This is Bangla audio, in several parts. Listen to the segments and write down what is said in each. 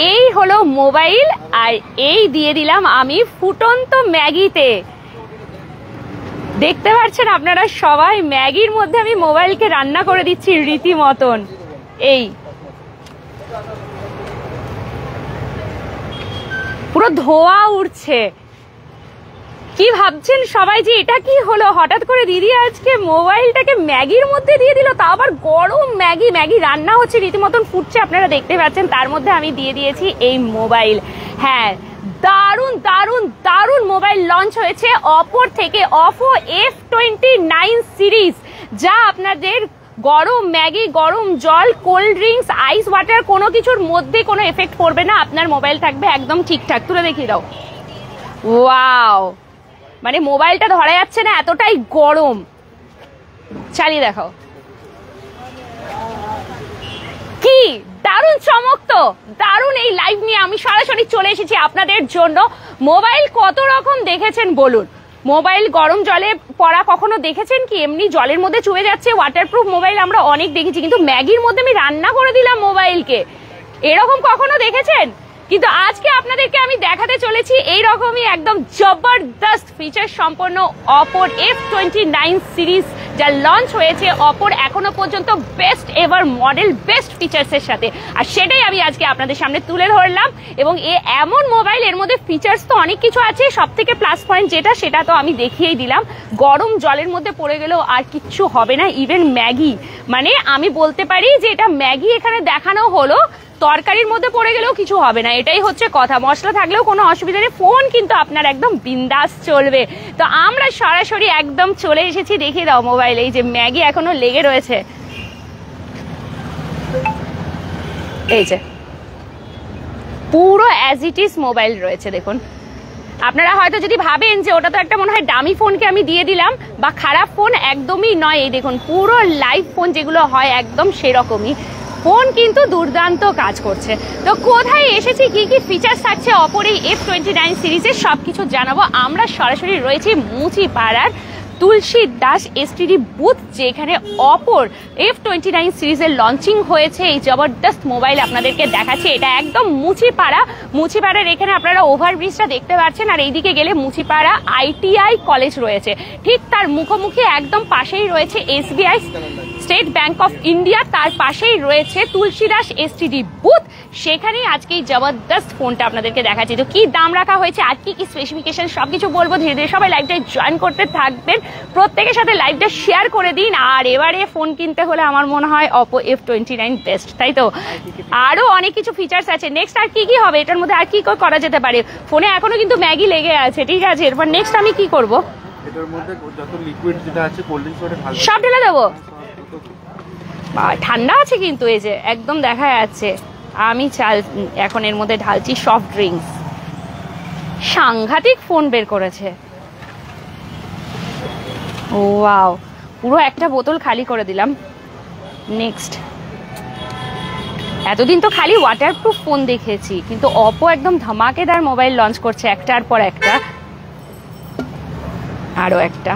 এই হলো মোবাইল, আর এই দিয়ে দিলাম আমি ফুটন্ত ম্যাগিতে। দেখতে পাচ্ছেন আপনারা সবাই, ম্যাগির মধ্যে আমি মোবাইলকে রান্না করে দিচ্ছি রীতিমতন। এই পুরো ধোঁয়া উঠছে। কি ভাবছেন সবাই যে এটা কি হলো, হঠাৎ করে দিদি আজকে মোবাইলটাকে ম্যাগির মধ্যে দিয়ে দিল, তা আবার গরম ম্যাগি। ম্যাগি রান্না হচ্ছে, রীতিমতন ফুটছে, আপনারা দেখতে পাচ্ছেন। তার মধ্যে আমি দিয়ে দিয়েছি এই মোবাইল। হ্যাঁ, দারুণ দারুণ দারুণ মোবাইল লঞ্চ হয়েছে অপোর থেকে, অপো F29 সিরিজ, যা আপনাদের গরম ম্যাগি, গরম জল, কোল্ড ড্রিঙ্কস, আইস ওয়াটার কোনো কিছুর মধ্যে কোনো এফেক্ট পড়বে না। আপনার মোবাইল থাকবে একদম ঠিকঠাক। তুলে দেখিয়ে দাও। ওয়াও, মানে মোবাইলটা ধরা যাচ্ছে না, এতটাই গরম। চালিয়ে দেখাও। কি দারুণ চমক তো, দারুণ। এই লাইভ নিয়ে আমি সরাসরি চলে এসেছি আপনাদের জন্য। মোবাইল কত রকম দেখেছেন বলুন? মোবাইল গরম জলে পড়া কখনো দেখেছেন কি? এমনি জলের মধ্যে চুয়ে যাচ্ছে ওয়াটারপ্রুফ মোবাইল আমরা অনেক দেখেছি, কিন্তু ম্যাগির মধ্যে আমি রান্না করে দিলাম মোবাইলকে, এরকম কখনো দেখেছেন? কিন্তু আজকে আপনাদেরকে আমি দেখাতে চলেছি এইরকমই একদম জবরদস্ত ফিচার সম্পন্ন অপোর F29 সিরিজ, যা লঞ্চ হয়েছে অপোর এখনো পর্যন্ত বেস্ট এভার মডেল, বেস্ট ফিচার্সের সাথে। আর সেটাই আমি আজকে আপনাদের সামনে তুলে ধরলাম। এবং এমন মোবাইল, এর মধ্যে ফিচার্স তো অনেক কিছু আছে, সব থেকে প্লাস পয়েন্ট যেটা, সেটা তো আমি দেখিয়েই দিলাম। গরম জলের মধ্যে পড়ে গেলেও আর কিচ্ছু হবে না, ইভেন ম্যাগি, মানে আমি বলতে পারি যে এটা ম্যাগি এখানে দেখানো হলো, তরকারির মধ্যে পড়ে গেলেও কিছু হবে না, এটাই হচ্ছে কথা। মশলা থাকলেও কোনো অসুবিধা নেই, ফোন কিন্তু আপনার একদম বিন্দাস চলবে। তো আমরা সরাসরি একদম চলে এসেছি, দেখিয়ে দাও মোবাইল। এই যে ম্যাগি এখনো লেগে রয়েছে, এই যে পুরো অ্যাজ ইট ইজ মোবাইল রয়েছে। দেখুন, আপনারা হয়তো যদি ভাবেন যে ওটা তো একটা মনে হয় দামি ফোনকে আমি দিয়ে দিলাম বা খারাপ ফোন, একদমই নয়। এই দেখুন পুরো লাইভ ফোন যেগুলো হয় একদম সেরকমই ফোন, কিন্তু দুর্দান্ত কাজ করছে। তো কোথায় এসেছি, কি কি ফিচার্স থাকছে অপোর এই F29 সিরিজের, সবকিছু জানাবো। আমরা সরাসরি রয়েছি মুচিপাড়ার তুলসী দাস এসটিডি বুথ, যেখানে অপোর F29 সিরিজের লঞ্চিং হয়েছে। এই জবরদস্ত মোবাইল আপনাদেরকে দেখাচ্ছে। এটা একদম মুচিপাড়ার এখানে আপনারা ওভারব্রিজটা দেখতে পাচ্ছেন, আর এইদিকে গেলে মুচিপাড়া ITI কলেজ রয়েছে, ঠিক তার মুখোমুখি একদম পাশেই রয়েছে SBI state bank of India, তার পাশেই রয়েছে তুলসী দাস এসটিডি বুথ। সেখানেই আজকে এই জবরদস্ত ফোনটা আপনাদেরকে দেখাচ্ছি। তো কি দাম রাখা হয়েছে, আর কি কি স্পেসিফিকেশন, সবকিছু বলবো। ধীরে ধীরে সবাই লাইভটাই জয়েন করতে থাকবেন, প্রত্যেকের সাথে লাইভটা শেয়ার করে দিন। আর এবারে ফোন কিনতে হলে আমার মনে হয় অপো F29 বেস্ট, তাই তো? আরো অনেক কিছু ফিচার্স আছে। নেক্সট আর কি কি হবে এটার মধ্যে, আর কি করা যেতে পারে? ফোনে এখনো কিন্তু ম্যাগি লেগে আছে, ঠিক আছে। এরপর নেক্সট আমি কি করব? এটার মধ্যে যত লিকুইড যেটা আছে, কোল্ড ড্রিঙ্কস সব ঢেলে দেবো। ঠান্ডা আছে কিন্তু, এই যে একদম দেখা যাচ্ছে। আমি এখন এর মধ্যে ঢালছি সফট ড্রিঙ্কস। সাংঘাতিক ফোন বের করেছে। ওয়াও, পুরো একটা বোতল খালি করে দিলাম। নেক্সট, এতদিন তো খালি ওয়াটারপ্রুফ ফোন দেখেছি, কিন্তু অপো একদম ধামাকেদার মোবাইল লঞ্চ করছে, একটার পর একটা। আরো একটা।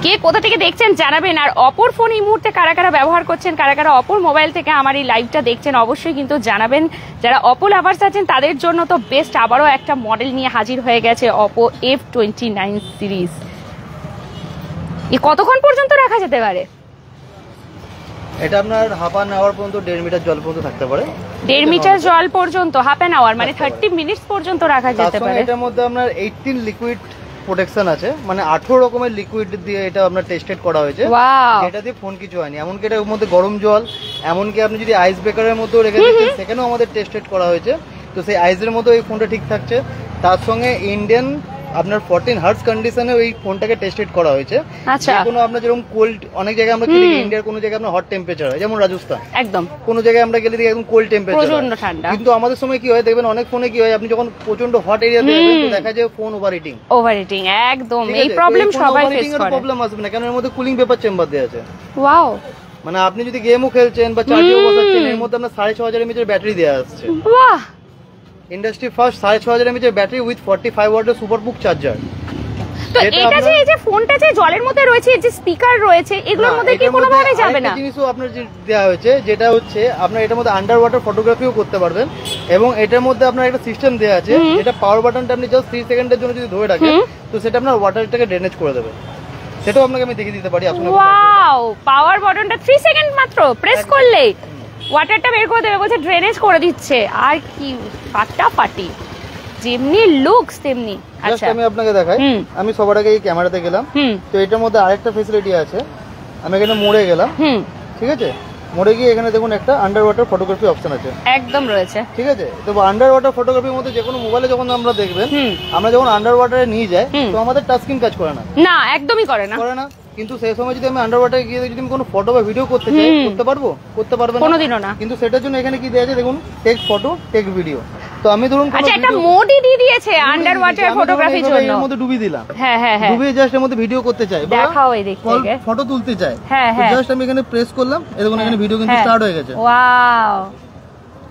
কে কোথা থেকে দেখছেন জানাবেন। আর অপোর ফোন এই মুহূর্তে কারা কারা ব্যবহার করছেন, কারা কারা অপোর মোবাইল থেকে আমার এই লাইভটা দেখছেন, অবশ্যই কিন্তু জানাবেন। যারা অপো লাভার্স আছেন তাদের জন্য তো বেস্ট, আবারও একটা মডেল নিয়ে হাজির হয়ে গেছে অপো F29 সিরিজ। কতক্ষণ পর্যন্ত রাখা যেতে পারে? এটা আপনার হাফ অ্যান আওয়ার পর্যন্ত, 1.5 মিটার জল পর্যন্ত থাকতে পারে। 1.5 মিটার জল পর্যন্ত, হাফ অ্যান আওয়ার মানে 30 মিনিটস পর্যন্ত রাখা যেতে পারে। এটার মধ্যে আপনার 18 লিকুইড প্রোটেকশন আছে, মানে 18 রকমের লিকুইড দিয়ে এটা আপনার টেস্টেড করা হয়েছে। এটা দিয়ে ফোন কিছু হয়নি, এমনকি এটার মধ্যে গরম জল, এমনকি আপনি যদি আইস ব্রেকারের মধ্যেও রেখে দিচ্ছেন সেখানেও আমাদের টেস্টেড করা হয়েছে। তো সেই আইসের মধ্যে এই ফোনটা ঠিক থাকছে। তার সঙ্গে ইন্ডিয়ান আপনার 14 হার্টজ কন্ডিশনে ওই ফোনটাকে টেস্টেড করা হয়েছে। আচ্ছা, কোনো আপনার যেরকম কোল্ড, অনেক জায়গায় আমরা গেলে ইন্ডিয়ার কোনো জায়গায় আপনার হট টেম্পারেচার হয়, যেমন রাজস্থান, একদম কোনো জায়গায় আমরা গেলে দেখি একদম কোল্ড টেম্পারেচার, প্রচন্ড ঠান্ডা। কিন্তু আমাদের সময় কি হয় দেখবেন, অনেক ফোনে কি হয়, আপনি যখন প্রচন্ড হট এরিয়াতে যাবেন তো দেখা যায় ফোন ওভারহিটিং একদম। এই প্রবলেম সবাই ফেস করে। প্রবলেম আসবে না, কারণ এর মধ্যে কুলিং পেপার চেম্বার দেওয়া আছে। ওয়াও, মানে আপনি যদি গেমও খেলছেন বা চার্জেও বসাচ্ছেন, এর মধ্যে আপনার 6500 mAh ব্যাটারি দেওয়া আসছে। বাহ, industry first 6500 mAh battery with 45 ওয়াটের সুপারবুক চার্জার। তো এটা যে এই যে ফোনটা যে জলের মধ্যে রয়েছে, এই যে স্পিকার রয়েছে, এগুলোর মধ্যে কি কোনো ভাবে যাবে না? জিনিসও আপনার যে দেওয়া হয়েছে, যেটা হচ্ছে আপনার এটার মধ্যে আন্ডার ওয়াটার ফটোগ্রাফিও করতে পারবেন, এবং এটার মধ্যে আপনার একটা সিস্টেম দেওয়া আছে, যেটা পাওয়ার বাটনটা আপনি জাস্ট 3 সেকেন্ডের জন্য যদি ধরে রাখেন, তো সেটা আপনার ওয়াটারটাকে ড্রেনেজ করে দেবে। সেটাও আপনাকে আমি দেখিয়ে দিতে পারি। ওয়াও, পাওয়ার বাটনটা 3 সেকেন্ড মাত্র প্রেস করলেই ওয়াটারটা বের করে দেবে, বলছে ড্রেনেজ করে দিচ্ছে। আর কি ফাটাফাটি, যেমনি লুকস তেমনি। আচ্ছা আমি আপনাকে দেখাই, আমি সবার আগে এই ক্যামেরাতে গেলাম, তো এটার মধ্যে আরেকটা ফ্যাসিলিটি আছে। আমি এখানে মোড়ে গেলাম, ঠিক আছে, মোড়ে গিয়ে এখানে দেখুন একটা আন্ডার ওয়াটার ফটোগ্রাফি অপশন আছে, একদম রয়েছে, ঠিক আছে। তো আন্ডার ওয়াটার ফটোগ্রাফির মধ্যে যে কোনো মোবাইলে যখন আমরা দেখবেন, আমরা যখন আন্ডার ওয়াটারে নিয়ে যাই, তো আমাদের টাচ স্ক্রিন কাজ করে না, না একদমই করে না। কিন্তু সেই সময় যদি আমি আন্ডার ওয়াটারে গিয়ে যদি আমি কোনো ফটো বা ভিডিও করতে চাই, করতে পারবো? করতে পারবে না, কোনোদিনও না। কিন্তু সেটার জন্য এখানে কি দেয়া আছে দেখুন, টেক ফটো টেক ভিডিও। তো আমি ধরুন আচ্ছা একটা মোডই দিয়ে দিয়েছে আন্ডার ওয়াটার ফটোগ্রাফির জন্য, এর মধ্যে ডুবি দিলাম, হ্যাঁ হ্যাঁ হ্যাঁ, ডুবিয়ে জাস্ট এর মধ্যে ভিডিও করতে চাই, দেখাও এই দিক থেকে ফটো তুলতে চাই, হ্যাঁ হ্যাঁ, জাস্ট আমি এখানে প্রেস করলাম, এই দেখুন এখানে ভিডিও কিন্তু স্টার্ট হয়ে গেছে। ওয়াও,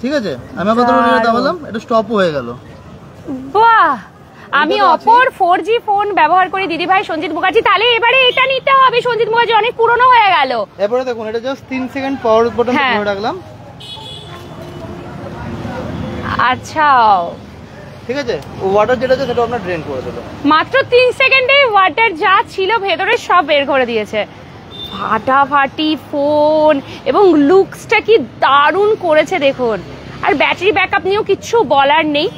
ঠিক আছে, আমি আবার ধরুন এটা দাবালাম, এটা স্টপও হয়ে গেল। বাহ, আমি অপর 4G ফোন ব্যবহার করি দিদি ভাই সঞ্জিত মুখার্জি, তাহলে এবারে এটা নিতে হবে। সঞ্জিত মুখার্জি অনেক পুরনো হয়ে গেল। এবারে দেখুন এটা জাস্ট 3 সেকেন্ড পাওয়ার বাটন ধরে রাখলাম, আচ্ছা ঠিক আছে, ওয়াটার যেটা আছে সেটা আপনার ড্রেন করে দেবে। মাত্র 3 সেকেন্ডে ওয়াটার যা ছিল ভেতরে সব বের করে দিয়েছে। ফাটাফাটি ফোন, এবং লুকসটা কি দারুণ করেছে দেখুন। আর ব্যাটারি ব্যাকআপ নিয়েও কিচ্ছু বলার নেই,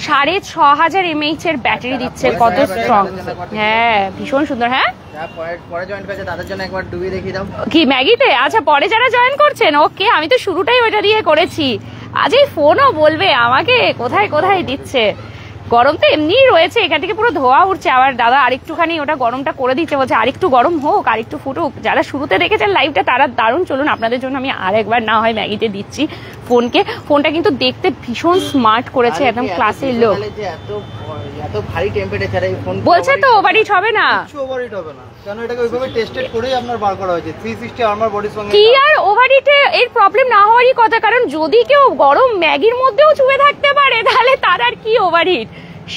6500 mAh এর ব্যাটারি দিচ্ছে, কত স্ট্রং। হ্যাঁ ভীষণ সুন্দর। হ্যাঁ পরে জয়েন করেছে তাদের জন্য একবার ডুবিয়ে দেখিয়ে দাও। কি ম্যাগিতে? আচ্ছা পরে যারা জয়েন করছেন, ওকে, আমি তো শুরুটাই ওইটা দিয়ে করেছি। আজ এই ফোনও বলবে আমাকে কোথায় কোথায় দিচ্ছে। গরম তো এমনিই রয়েছে, এখান থেকে পুরো ধোয়া উঠছে। আবার দাদা আরেকটুখানি ওটা গরমটা করে দিচ্ছে, বলছে আরেকটু গরম হোক, আরেকটু ফুটুক। যারা শুরুতে দেখেছেন লাইভটা তারা দারুণ। চলুন আপনাদের জন্য আমি আরেকবার না হয় ম্যাগিতে দিচ্ছি ফোনকে। ফোনটা কিন্তু দেখতে ভীষণ স্মার্ট করেছে, একদম ক্লাসের লোক। এত ভারী টেম্পারেচারে এই ফোন বলছে তো ওভারহিট হবে না, কিছু ওভারহিট হবে না, কারণ এটাকে ওইভাবে টেস্টেড করেই আপনার বার করা হয়েছে। 360 আর্মার বডির সঙ্গে কি আর ওভারহিটে এর প্রবলেম না হওয়ারই কথা, কারণ যদি কেউ গরম ম্যাগির মধ্যেও চুবে থাকতে পারে তাহলে তার আর কি ওভারহিট।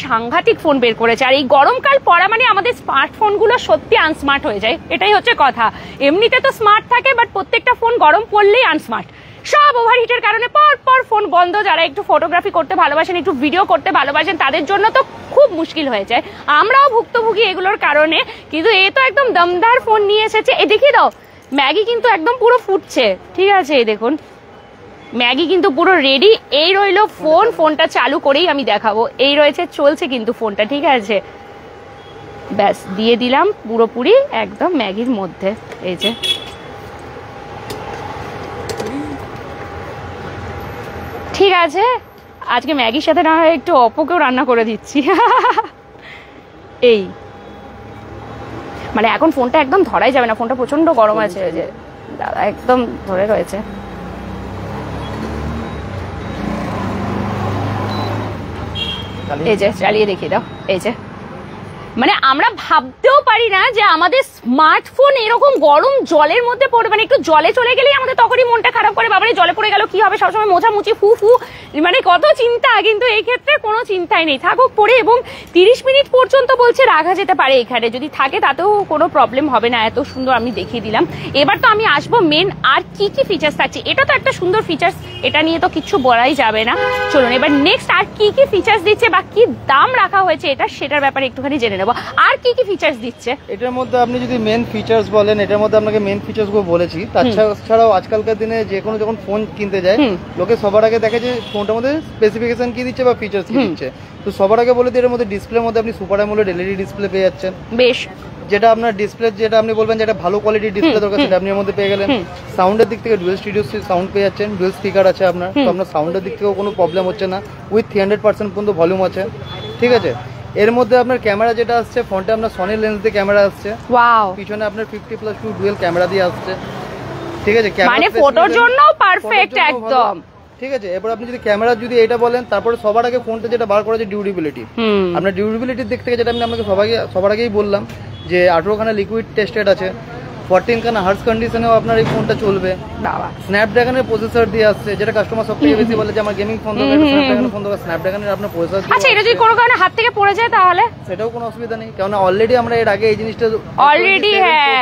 সাংঘাতিক ফোন বের করেছে। আর এই গরমকাল পড়া মানে আমাদের স্মার্টফোনগুলো সত্যি আনস্মার্ট হয়ে যায়, এটাই হচ্ছে কথা। এমনিতে তো স্মার্ট থাকে, বাট প্রত্যেকটা ফোন গরম পড়লেই আনস্মার্ট। সব ওভারহিটের কারণে পর ফোন বন্ধ। যারা একটু ফটোগ্রাফি করতে ভালোবাসেন, একটু ভিডিও করতে ভালোবাসেন, তাদের জন্য তো খুব মুশকিল হয়ে যায়। আমরাও ভুক্তভোগী এগুলোর কারণে, কিন্তু এ তো একদম দমদার ফোন নিয়ে এসেছে। এ দেখিয়ে দাও, ম্যাগি কিন্তু একদম পুরো ফুটছে, ঠিক আছে, এই দেখুন ম্যাগি কিন্তু পুরো রেডি। এই রইলো ফোন, ফোনটা চালু করেই আমি দেখাবো। এই রয়েছে, চলছে কিন্তু ফোনটা, ঠিক আছে, ব্যাস দিয়ে দিলাম পুরোপুরি একদম ম্যাগির মধ্যে। এই যে ঠিক আছে, আজকে ম্যাগির সাথে না হয় একটু অপকেও রান্না করে দিচ্ছি। এই মানে এখন ফোনটা একদম ধরাই যাবে না, ফোনটা প্রচন্ড গরম আছে। এই যে দাদা একদম ধরে রয়েছে। এই যে চালিয়ে দেখিয়ে দাও। এই যে মানে আমরা ভাবতেও পারি না যে আমাদের স্মার্টফোন এরকম গরম জলের মধ্যে পড়বে। মানে একটু জলে চলে গেলেই আমাদের তখনই মনটা খারাপ করে, বাবারে জলে পড়ে গেল কি হবে, সবসময় মোছামুছি ফু ফু, মানে কত চিন্তা। কিন্তু এই ক্ষেত্রে কোনো চিন্তাই নেই, থাকুক পড়ে। এবং 30 মিনিট পর্যন্ত বলছে রাখা যেতে পারে এখানে, যদি থাকে তাতেও কোনো প্রবলেম হবে না। এত সুন্দর আমি দেখিয়ে দিলাম। এবার তো আমি আসবো মেন আর কি কি ফিচার্স থাকছে। এটা তো একটা সুন্দর ফিচার্স, এটা নিয়ে তো কিছু বলাই যাবে না। চলুন এবার নেক্সট আর কি কি ফিচার্স দিচ্ছে বা কি দাম রাখা হয়েছে এটা, সেটার ব্যাপারে একটুখানি জেনে নেবো। আর কি কি ফিচার্স দিচ্ছে এটার মধ্যে? আপনি যদি মেন ফিচার্স বলেন, এটার মধ্যে আপনাকে মেন ফিচার্স গুলো বলেছি। তাছাড়াও আজকালকার দিনে যে কোনো যখন ফোন কিনতে যায়, লোকে সবার আগে দেখে যে ফোনটার মধ্যে স্পেসিফিকেশন কি দিচ্ছে বা ফিচার্স কি দিচ্ছে। তো সবার আগে বলে দিই, এর মধ্যে ডিসপ্লের মধ্যে আপনি সুপার অ্যামোলেড এলইডি ডিসপ্লে পেয়ে যাচ্ছেন। বেশ, যেটা আপনার ডিসপ্লে, যেটা আপনি বলবেন যেটা ভালো কোয়ালিটির ডিসপ্লে দরকার, সেটা আপনি এর মধ্যে পেয়ে গেলেন। সাউন্ডের দিক থেকে ডুয়েল স্টুডিও সাউন্ড পেয়ে যাচ্ছেন, ডুয়েল স্পিকার আছে আপনার, তো আপনার সাউন্ডের দিক থেকেও কোনো প্রবলেম হচ্ছে না। উইথ 300% পর্যন্ত ভলিউম আছে, ঠিক আছে। এর মধ্যে আপনার ক্যামেরা যেটা আসছে, ফ্রন্টে আপনার সনি লেন্স দিয়ে ক্যামেরা আসছে, ওয়াও, পিছনে আপনার 50+2 ডুয়েল ক্যামেরা দিয়ে আসছে, ঠিক আছে। মানে ফটোর জন্য পারফেক্ট একদম, ঠিক আছে। এবার আপনি যদি ক্যামেরা যদি এটা বলেন, তারপরে সবার আগে ফোনটা যেটা বার করা যায় ডিউরেবিলিটি। আপনার ডিউরেবিলিটির দিক থেকে যেটা আমি আপনাকে সবার আগেই বললাম যে 18খানা লিকুইড টেস্টেড আছে, 14 হার্টজ কন্ডিশনেও আপনার এই ফোনটা চলবে। বাবা, স্ন্যাপড্রাগনের প্রসেসর দিয়ে আসছে, যেটা কাস্টমার সবথেকে বেশি বলে যে আমার গেমিং ফোন দরকার, স্ন্যাপড্রাগনের ফোন দরকার, স্ন্যাপড্রাগনের আপনার প্রসেসর। আচ্ছা, এটা যদি কোনো কারণে হাত থেকে পড়ে যায় তাহলে সেটাও কোনো অসুবিধা নেই, কারণ অলরেডি আমরা এর আগে এই জিনিসটা অলরেডি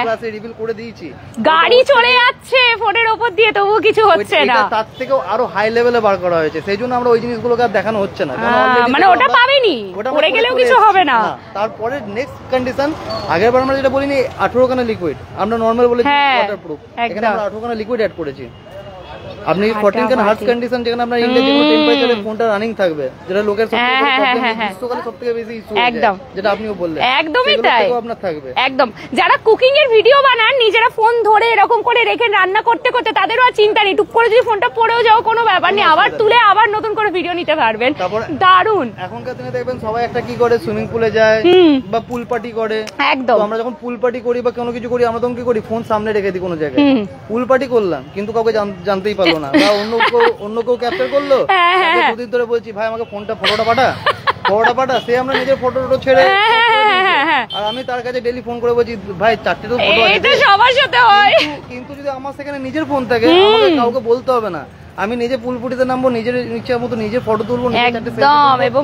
ক্লাসে রিভিল করে দিয়েছি। গাড়ি চলে যাচ্ছে ফোনের উপর দিয়ে, তবুও কিছু হচ্ছে না। তার থেকেও আরো হাই লেভেলে বার করা হয়েছে, সেই জন্য আমরা ওই জিনিসগুলোকে আর দেখানো হচ্ছে না, মানে ওটা পাবেনি, পড়ে গেলেও কিছু হবে না। তারপরে নেক্সট কন্ডিশন, আগের বার আমরা যেটা বলিনি 18 খানা লিকুইড, আমরা নরমাল বলেছি ওয়াটারপ্রুফ, এখানে আমরা 18 খানা লিকুইড অ্যাড করেছি। আপনি 14 হার্টজ কন্ডিশন, যেখানে আপনার ইন্ডিয়া যে টেম্পারেচারে ফোনটা রানিং থাকবে, যেটা লোকের সবথেকে প্রবলেম, গ্রীষ্মকালে সবথেকে বেশি ইস্যু হয়ে যায়, যেটা আপনিও বললেন, একদমই তাই, আপনার থাকবে। একদম। যারা কুকিং এর ভিডিও বানান, নিজেরা ফোন ধরে এরকম করে রেখে রান্না করতে করতে, তাদেরও আর চিন্তা নেই, টুক করে যদি ফোনটা পড়েও যাও কোনো ব্যাপার নেই, আবার তুলে আবার নতুন করে ভিডিও নিতে পারবেন। দারুন। এখনকার দিনে দেখবেন সবাই একটা কি করে, সুইমিং পুলে যায় বা পুল পার্টি করে। একদম। আমরা যখন পুল পার্টি করি বা কোনো কিছু করি, আমরা তখন কি করি, ফোন সামনে রেখে দিই কোনো জায়গায়। পুল পার্টি করলাম কিন্তু কাউকে জানতেই পারলো না, বা অন্য কেউ ক্যাপচার করলো, দুদিন ধরে বলছি ভাই আমাকে ফটোটা পাঠা, সে আমরা নিজের ফটো ছেড়ে, আর আমি তার কাছে ডেইলি ফোন করে বলছি ভাই 4টে তো ফটো আছে, সবার সাথে হয়। কিন্তু যদি আমার সেখানে নিজের ফোন থাকে, আমাকে কাউকে বলতে হবে না, আমি নিজে পুলপুটিতে নামবো, নিজের ইচ্ছা মতো নিজে ফটো তুলবো, একদম। এবং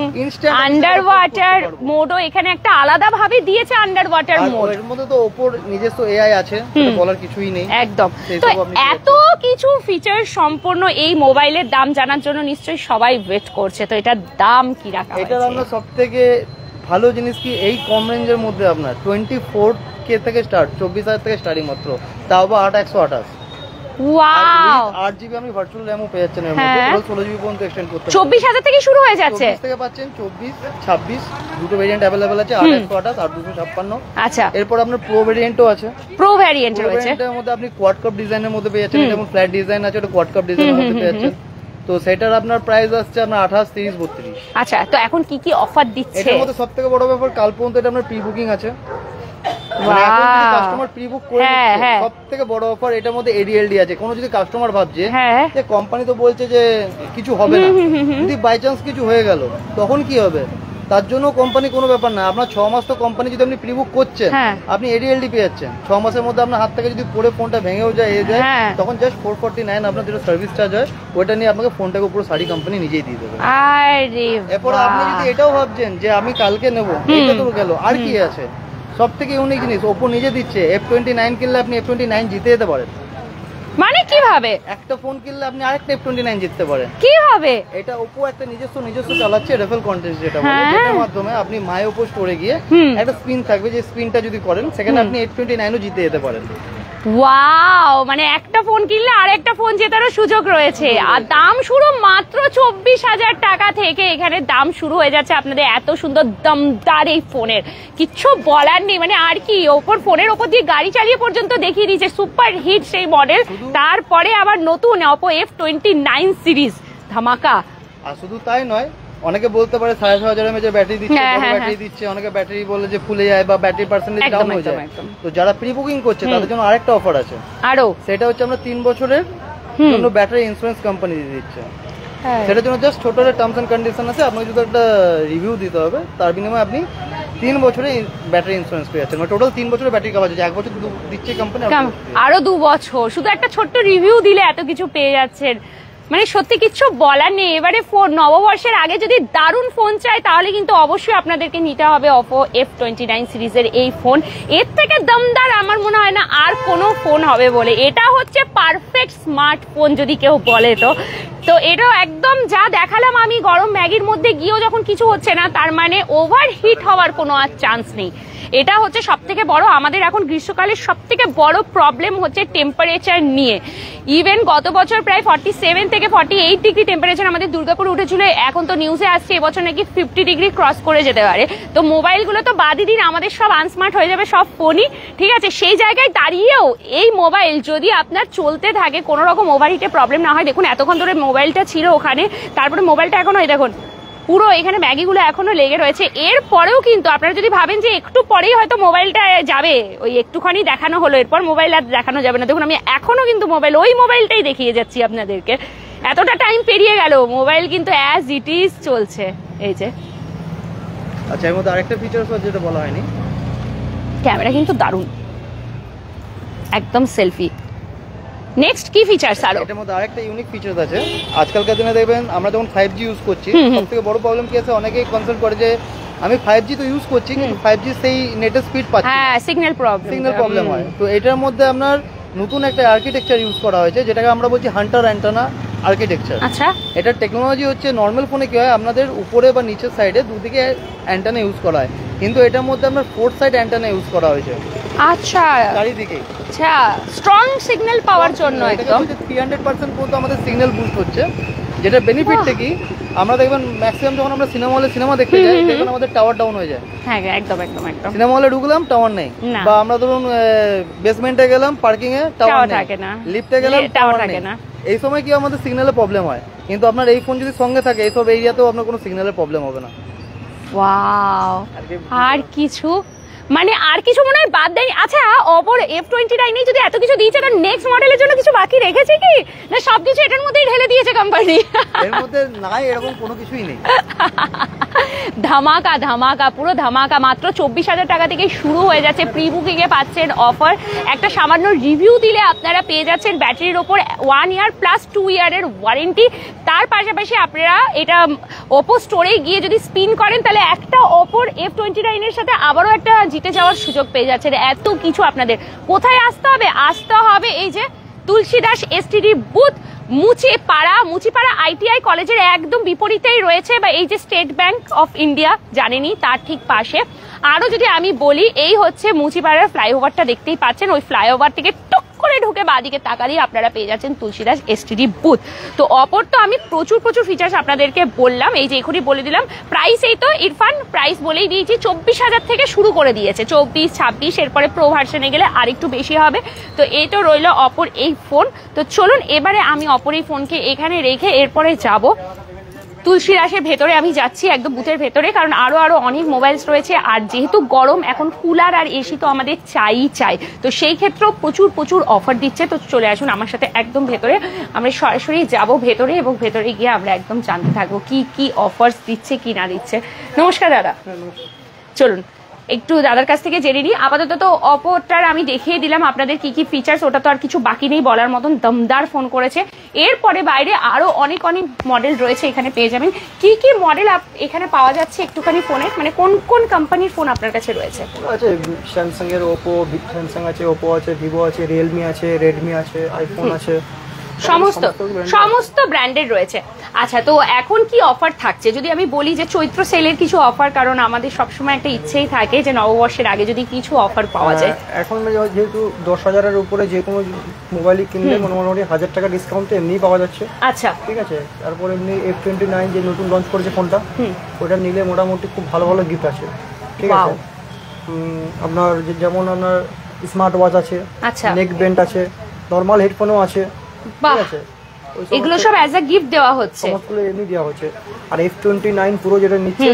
আন্ডার ওয়াটার মোডও এখানে একটা আলাদা ভাবে দিয়েছে, আন্ডার ওয়াটার মোড। এর মধ্যে তো ওপর নিজস্ব এআই আছে, বলার কিছুই নেই। একদম। তো এত কিছু ফিচার সম্পন্ন এই মোবাইলের দাম জানার জন্য নিশ্চয়ই সবাই ওয়েট করছে, তো এটার দাম কি রাখা হয়েছে? এটার আমরা সবথেকে ভালো জিনিস কি, এই কম রেঞ্জের মধ্যে আপনার 24K থেকে স্টার্ট, 24,000 থেকে স্টার্টিং মাত্র, তাও বা 8/128। ওয়াও, 8GB আপনি ভার্চুয়াল র‍্যামও পেয়ে যাচ্ছেন, এর মধ্যে 16GB পর্যন্ত এক্সটেন্ড করতে পারবেন। 24,000 থেকে শুরু হয়ে যাচ্ছে, 24 থেকে পাচ্ছেন 24, 26 দুটো ভেরিয়েন্ট अवेलेबल আছে, 8/128 আর 256। আচ্ছা, এরপর আপনার প্রো ভেরিয়েন্টও আছে, প্রো ভেরিয়েন্ট রয়েছে, এর মধ্যে আপনি কোয়াড কাপ ডিজাইনের মধ্যে পেয়ে যাচ্ছেন, যেমন ফ্ল্যাট ডিজাইন আছে, ওটা কোয়াড কাপ ডিজাইনের মধ্যে পেয়ে যাচ্ছেন। তো সেটার আপনার প্রাইস আসছে আপনার 28, 30, 32। আচ্ছা, তো এখন কি কি অফার দিচ্ছে? এটার মধ্যে সবথেকে বড় ব্যাপার, কাল পর্যন্ত এটা আপনার প্রি বুকিং আছে, কাস্টমার প্রি বুক করে নিচ্ছে। সবথেকে বড় অফার এটার মধ্যে এডিএলডি আছে। কোনো যদি কাস্টমার ভাবছে যে কোম্পানি তো বলছে যে কিছু হবে না, যদি বাই চান্স কিছু হয়ে গেল তখন কি হবে, তার জন্য কোম্পানি কোনো ব্যাপার না, আপনার 6 মাস তো কোম্পানি যদি আপনি প্রি বুক করছেন, আপনি এডিএলডি পেয়ে যাচ্ছেন। 6 মাসের মধ্যে আপনার হাত থেকে যদি পড়ে ফোনটা ভেঙেও যায় তখন জাস্ট 449 আপনার যেটা সার্ভিস চার্জ হয়, ওইটা নিয়ে আপনাকে ফোনটাকে পুরো সারি কোম্পানি নিজেই দিয়ে দেবে। এরপর আপনি যদি এটাও ভাবছেন যে আমি কালকে নেবো, এটা তো গেল, আর কি আছে, সব থেকে ইউনিক জিনিস ওপো নিজে দিচ্ছে, F29 কিনলে আপনি F29 জিতে যেতে পারেন। মানে কিভাবে? একটা ফোন কিনলে আপনি আরেকটা F29 জিততে পারেন। কিভাবে? এটা ওপো একটা নিজস্ব চালাচ্ছে, রেফারেল কন্টেস্ট যেটা বলে, যেটার মাধ্যমে আপনি মাই ওপো স্টোরে গিয়ে একটা স্পিন থাকবে, যে স্পিনটা যদি করেন সেখানে আপনি F29ও জিতে যেতে পারেন। ওয়াও, মানে একটা ফোন কিনলে আরেকটা ফোন জেতারও সুযোগ রয়েছে। আর দাম শুরু মাত্র 24,000 টাকা থেকে, এখানে দাম শুরু হয়ে যাচ্ছে আপনাদের এত সুন্দর দমদার এই ফোনের, কিচ্ছু বলার নেই। মানে আর কি, ওপর ফোনের ওপর দিয়ে গাড়ি চালিয়ে পর্যন্ত দেখিয়ে দিয়েছে, সুপার হিট সেই মডেল। তারপরে আবার নতুন অপো F29 সিরিজ, ধামাকা। আর শুধু তাই নয়, অনেকে বলতে পারে 6,500 mAh ব্যাটারি দিচ্ছে, ব্যাটারি দিচ্ছে, অনেকে ব্যাটারি বলে যে ফুলে যায় বা ব্যাটারি পার্সেন্টেজ ডাউন হয়ে যায়। তো যারা প্রি বুকিং করছে তাদের জন্য আরেকটা অফার আছে, আরো সেটা হচ্ছে আমরা 3 বছরের জন্য ব্যাটারি ইন্স্যুরেন্স কোম্পানি দিয়ে দিচ্ছে। সেটার জন্য জাস্ট ছোট একটা টার্মস এন্ড কন্ডিশন আছে, আপনাকে যদি একটা রিভিউ দিতে হবে, তার বিনিময়ে আপনি 3 বছরে ব্যাটারি ইন্স্যুরেন্স পেয়ে যাচ্ছেন। মানে টোটাল 3 বছরের ব্যাটারি কভার আছে, 1 বছর দিচ্ছে কোম্পানি, আরো 2 বছর শুধু একটা ছোট্ট রিভিউ দিলে এত কিছু পেয়ে যাচ্ছেন। মানে সত্যি কিচ্ছু বলার নেই। এবারে ফোন নববর্ষের আগে যদি দারুণ ফোন চাই তাহলে কিন্তু অবশ্যই আপনাদেরকে নিতে হবে অপো F29 সিরিজের এই ফোন। এর থেকে দমদার আমার মনে হয় না আর কোনো ফোন হবে বলে। এটা হচ্ছে পারফেক্ট স্মার্টফোন যদি কেউ বলে তো এটাও একদম যা দেখালাম আমি, গরম ম্যাগির মধ্যে গিয়েও যখন কিছু হচ্ছে না, তার মানে ওভারহিট হওয়ার কোনো আর চান্স নেই। এটা হচ্ছে সব থেকে বড়, আমাদের এখন গ্রীষ্মকালের সব থেকে বড় প্রবলেম হচ্ছে টেম্পারেচার নিয়ে। ইভেন গত বছর প্রায় 47 থেকে 48 ডিগ্রি টেম্পারেচার আমাদের দুর্গাপুরে উঠেছিল, এখন তো নিউজে আসছে এবছর নাকি 50 ডিগ্রি ক্রস করে যেতে পারে। তো মোবাইলগুলো তো বাদই দিন, আমাদের সব আনস্মার্ট হয়ে যাবে সব ফোনই, ঠিক আছে। সেই জায়গায় দাঁড়িয়েও এই মোবাইল যদি আপনার চলতে থাকে, কোনো রকম ওভারহিটে প্রবলেম না হয়, দেখুন এতক্ষণ ধরে মোবাইলটা ছিল ওখানে, তারপরে মোবাইলটা এখন ওই দেখুন পুরো এখানে ম্যাগিগুলো এখনো লেগে রয়েছে। এরপরেও কিন্তু আপনারা যদি ভাবেন যে একটু পরেই হয়তো মোবাইলটা যাবে, ওই একটুখানি দেখানো হলো, এরপর মোবাইল আর দেখানো যাবে না, দেখুন আমি এখনো কিন্তু ওই মোবাইলটাই দেখিয়ে যাচ্ছি আপনাদেরকে। এতটা টাইম পেরিয়ে গেল, মোবাইল কিন্তু অ্যাজ ইট ইজ চলছে। এই যে আচ্ছা, এর মধ্যে আরেকটা ফিচারস যেটা বলা হয়নি, ক্যামেরা কিন্তু দারুণ, একদম সেলফি। নেক্সট কি ফিচারস আরো? এটার মধ্যে আরেকটা ইউনিক ফিচারস আছে। আজকালকার দিনে দেখবেন আমরা যখন 5G ইউজ করছি, সবথেকে বড় প্রবলেম কি আছে, অনেকেই কনসার্ন করে যে আমি 5G তো ইউজ করছি কিন্তু 5G সেই নেটের স্পিড পাচ্ছি, হ্যাঁ সিগন্যাল প্রবলেম হয়। তো এটার মধ্যে আপনার নতুন একটা আর্কিটেকচার ইউজ করা হয়েছে যেটাকে আমরা বলছি হান্টার অ্যান্টেনা আর্কিটেকচার। আচ্ছা, এটার টেকনোলজি হচ্ছে নর্মাল ফোনে কি হয় আপনাদের উপরে বা নিচের সাইডে দুদিকে অ্যান্টেনা ইউজ করা হয়, কিন্তু এটার মধ্যে আপনার 4 সাইড অ্যান্টেনা ইউজ করা হয়েছে। আচ্ছা, চারিদিকে আচ্ছা, স্ট্রং সিগন্যাল পাওয়ার জন্য একদম 300% পর্যন্ত আমাদের সিগন্যাল বুস্ট হচ্ছে। যেটা বেনিফিটটা কি, আমরা দেখবেন ম্যাক্সিমাম যখন আমরা সিনেমা হলে সিনেমা দেখতে যাই দেখবেন আমাদের টাওয়ার ডাউন হয়ে যায়। হ্যাঁ একদম একদম একদম। সিনেমা হলে ঢুকলাম টাওয়ার নেই, বা আমরা ধরুন বেসমেন্টে গেলাম পার্কিং এ টাওয়ার থাকে না, লিফটে গেলাম টাওয়ার থাকে না, এই সময় কি আমাদের সিগন্যালের প্রবলেম হয়। কিন্তু আপনার এই ফোন যদি সঙ্গে থাকে এইসব এরিয়াতেও আপনার কোনো সিগন্যালের প্রবলেম হবে না। ওয়াও, আর কিছু মানে আর কিছু মনে হয় বাদ দেয়? আচ্ছা, Oppo F29 যদি এত কিছু দিয়েছে তার নেক্সট মডেলের জন্য কিছু বাকি রেখেছে কি, না সবকিছু এটার মধ্যেই ঢেলে দিয়েছে কোম্পানি? এর মধ্যে নাই এরকম কোনো কিছুই নেই। ধামাকা ধামাকা, পুরো ধামাকা। মাত্র 24,000 টাকা থেকে শুরু হয়ে যাচ্ছে, প্রি বুকিং এ পাচ্ছেন অফার। একটা সামান্য রিভিউ দিলে আপনারা পেয়ে যাচ্ছেন ব্যাটারির ওপর 1 ইয়ার প্লাস 2 ইয়ারের ওয়ারেন্টি। তার পাশাপাশি আপনারা এটা Oppo স্টোরে গিয়ে যদি স্পিন করেন তাহলে একটা Oppo F29 এর সাথে আবারও একটা জিতে যাওয়ার সুযোগ পেয়ে যাচ্ছেন। এত কিছু আপনাদের কোথায় আসতে হবে? আসতে হবে এই যে Tulsidas STD booth, Muchipara ITI কলেজের একদম বিপরীতেই রয়েছে, বা এই যে স্টেট ব্যাংক অফ ইন্ডিয়া জানেনি তার ঠিক পাশে। আরো যদি আমি বলি, এই হচ্ছে মুচিপাড়ার ফ্লাইওভারটা দেখতেই পাচ্ছেন, ওই ফ্লাইওভার থেকে টুক করে ঢুকে বাদিকে তাকালেই আপনারা পেয়ে যাচ্ছেন তুলসীদাস এসটিডি বুথ। তো অপর তো আমি প্রচুর ফিচার্স আপনাদেরকে বললাম, এই যে এখনই বলে দিলাম। প্রাইস এই তো ইরফান প্রাইস বলেই দিয়েছি, 24,000 থেকে শুরু করে দিয়েছে, 24, 26, এরপরে প্রো ভার্সনে গেলে আর একটু বেশি হবে। তো এই তো রইল অপর এই ফোন। তো চলুন এবারে আমি অপর এই ফোনকে এখানে রেখে এরপরে যাব তুলসীদাসের ভেতরে। আমি যাচ্ছি একদম বুথের ভেতরে, কারণ আরো অনেক মোবাইলস রয়েছে। আর যেহেতু গরম এখন কুলার আর এসি তো আমাদের চাই, তো সেই ক্ষেত্রেও প্রচুর অফার দিচ্ছে। তো চলে আসুন আমার সাথে একদম ভেতরে, আমরা সরাসরি যাব ভেতরে এবং ভেতরে গিয়ে আমরা একদম জানতে থাকবো কি অফার্স দিচ্ছে কি না দিচ্ছে। নমস্কার দাদা, চলুন একটু দাদার কাছ থেকে জেনে নিই। আপাতত তো অপোটার আমি দেখিয়ে দিলাম আপনাদের কি ফিচার্স, ওটা তো আর কিছু বাকি নেই বলার মতন, দমদার ফোন করেছে। এরপরে বাইরে আরো অনেক মডেল রয়েছে, এখানে পেয়ে যাবেন। কি মডেল এখানে পাওয়া যাচ্ছে একটুখানি ফোনের, মানে কোন কোম্পানির ফোন আপনার কাছে রয়েছে? আছে স্যামসাং এর ওপো, স্যামসাং আছে, ওপো আছে, ভিভো আছে, রিয়েলমি আছে, রেডমি আছে, আইফোন আছে, সমস্ত ব্র্যান্ডের রয়েছে। আচ্ছা, তো এখন কি অফার থাকছে যদি আমি বলি যে চৈত্র সেলের কিছু অফার, কারণ আমাদের সবসময় একটা ইচ্ছেই থাকে যে নববর্ষের আগে যদি কিছু অফার পাওয়া যায়। এখন যেহেতু 10,000-এর উপরে যে কোনো মোবাইলই কিনলে মোটামুটি 1,000 টাকা ডিসকাউন্ট এমনি পাওয়া যাচ্ছে। আচ্ছা, ঠিক আছে। তারপর এমনি F29 যে নতুন লঞ্চ করেছে ফোনটা, ওটা নিলে মোটামুটি খুব ভালো গিফট আছে, ঠিক আছে। আপনার যেমন আপনার স্মার্ট ওয়াচ আছে, নেক ব্যান্ড আছে, নরমাল হেডফোনও আছে, ঠিক আছে। এগুলো সব অ্যাজ আ গিফট দেওয়া হচ্ছে, সমস্তগুলো এমনি দেওয়া হচ্ছে। আর F29 পুরো যেটা নিচ্ছে,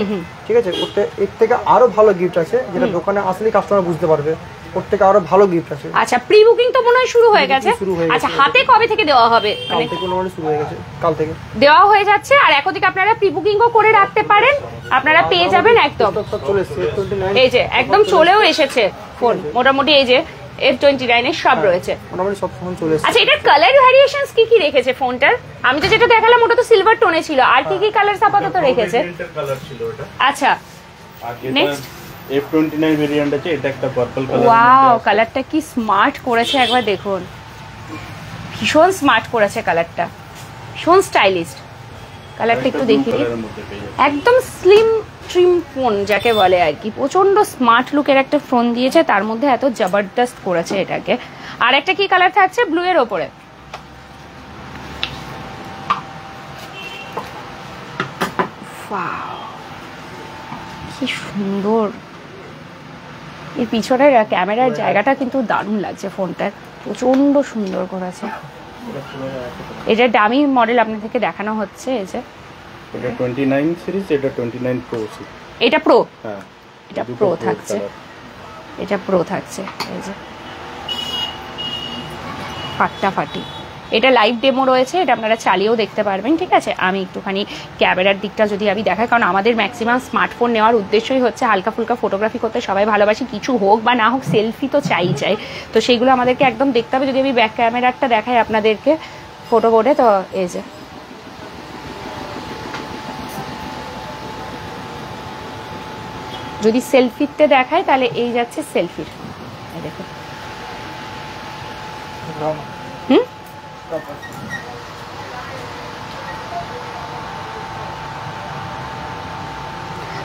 ঠিক আছে, ওতে এর থেকে আরো ভালো গিফট আছে, যেটা দোকানে আসলেই কাস্টমার বুঝতে পারবে। ওর থেকে আরো ভালো গিফট আছে। আচ্ছা, প্রি বুকিং তো মনে হয় শুরু হয়ে গেছে। আচ্ছা, হাতে কবে থেকে দেওয়া হবে? কাল থেকে শুরু হয়ে গেছে, কাল থেকে দেওয়া হয়ে যাচ্ছে। আর এখন থেকে আপনারা প্রি বুকিংও করে রাখতে পারেন, আপনারা পেয়ে যাবেন একদম। চলে এসেছে এই যে একদম চলেও এসেছে ফোন, মোটামুটি এই যে F29 এর সব রয়েছে, মোটামুটি সব ফোন চলে এসেছে। আচ্ছা, এটার কালার ভ্যারিয়েশনস কি রেখেছে ফোনটার? আমি তো যেটা দেখালাম ওটা তো সিলভার টোনে ছিল, আর কি কালার আপাতত রেখেছে? আচ্ছা, নেক্সট F29 ভেরিয়েন্ট আছে, এটা একটা পার্পল কালার। ওয়াও, কালারটা কি স্মার্ট করেছে একবার দেখুন, ভীষণ স্মার্ট করেছে কালারটা, ভীষণ স্টাইলিশ কালারটা। একটু দেখি, একদম স্লিম ট্রিম ফোন যাকে বলে আর কি, প্রচন্ড স্মার্ট লুকের একটা ফোন দিয়েছে, তার মধ্যে এত জবরদস্ত করেছে এটাকে। আর একটা কি কালার থাকছে? ব্লু এর ওপরে। কি সুন্দর, এর পিছনের ক্যামেরার জায়গাটা কিন্তু দারুণ লাগছে ফোনটার, প্রচন্ড সুন্দর করেছে। এটা দামি মডেল আপনাদেরকে দেখানো হচ্ছে, এই যে এটা 29 সিরিজ, এটা 29 প্রো। এটা প্রো? হ্যাঁ, এটা প্রো থাকছে, এটা প্রো থাকছে। এই যে ফাটাফাটি এটা লাইভ ডেমো রয়েছে, এটা আপনারা চালিয়েও দেখতে পারবেন। ঠিক আছে, আমি একটুখানি ক্যামেরার দিকটা যদি আমি দেখাই, কারণ আমাদের ম্যাক্সিমাম স্মার্টফোন নেওয়ার উদ্দেশ্যই হচ্ছে হালকা ফুলকা ফটোগ্রাফি করতে সবাই ভালোবাসি, কিছু হোক বা না হোক সেলফি তো চাই, তো সেইগুলো আমাদেরকে একদম দেখতে হবে। যদি আমি ব্যাক ক্যামেরাটা দেখাই আপনাদেরকে ফটো বোর্ডে, তো এই যে যদি সেলফিতে দেখায় তাহলে এই যাচ্ছে সেলফির, দেখুন।